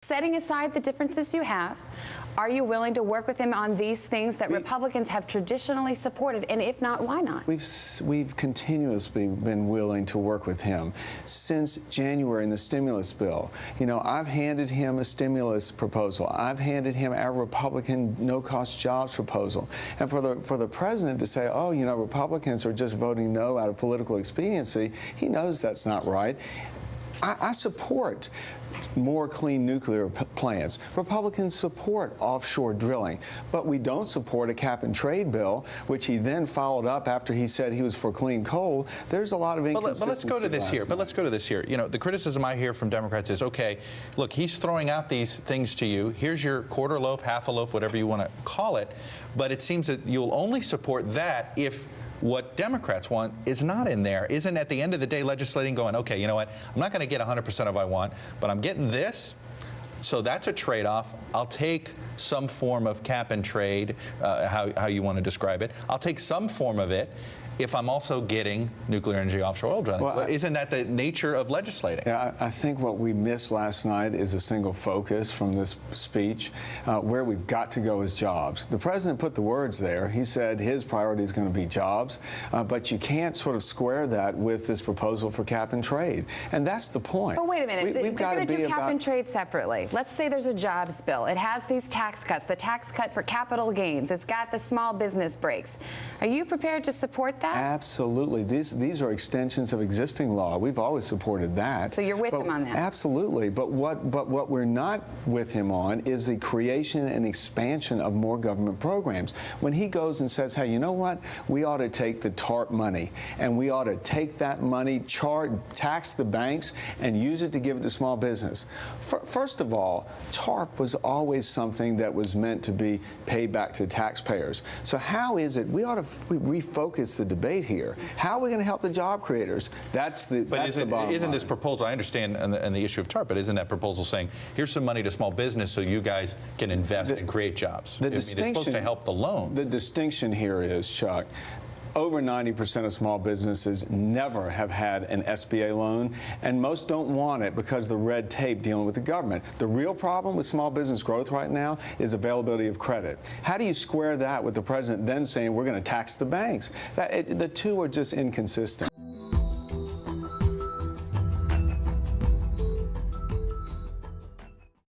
Setting aside the differences you have, are you willing to work with him on these things that Republicans have traditionally supported? And if not, why not? We've continuously been willing to work with him since January in the stimulus bill. You know, I've handed him a stimulus proposal. I've handed him our Republican no-cost jobs proposal. And for the president to say, oh, you know, Republicans are just voting no out of political expediency, he knows that's not right. I support more clean nuclear plants. Republicans support offshore drilling, but we don't support a cap-and-trade bill, which he then followed up after he said he was for clean coal. There's a lot of inconsistency. But let's go to this here. You know, the criticism I hear from Democrats is, okay, look, he's throwing out these things to you. Here's your quarter loaf, half a loaf, whatever you want to call it. But it seems that you'll only support that if what Democrats want is not in there. Isn't at the end of the day legislating going, okay, you know what, I'm not going to get 100% of what I want, but I'm getting this, so that's a trade-off. I'll take some form of cap and trade, how you want to describe it. I'll take some form of it if I'm also getting nuclear energy offshore oil drilling. Well, isn't that the nature of legislating? Yeah, I think what we missed last night is a single focus from this speech. Where we've got to go is jobs. The president put the words there. He said his priority is going to be jobs, but you can't sort of square that with this proposal for cap and trade. And that's the point. But wait a minute. They're going to do cap and trade separately. Let's say there's a jobs bill. It has these tax cuts, the tax cut for capital gains. It's got the small business breaks. Are you prepared to support that? Absolutely. These are extensions of existing law. We've always supported that. So you're with him on that? Absolutely. But what we're not with him on is the creation and expansion of more government programs. When he goes and says, hey, you know what? We ought to take the TARP money and we ought to take that money, tax the banks, and use it to give it to small business. First of all, TARP was always something that was meant to be paid back to taxpayers. So how is it we ought to refocus the debate here? How are we going to help the job creators? That's the bottom line. Isn't this proposal, I understand on the issue of TARP, but isn't that proposal saying, here's some money to small business so you guys can invest and create jobs? It's supposed to help the loan. The distinction here is, Chuck, over 90% of small businesses never have had an SBA loan, and most don't want it because of the red tape dealing with the government. The real problem with small business growth right now is availability of credit. How do you square that with the president then saying we're going to tax the banks? The two are just inconsistent.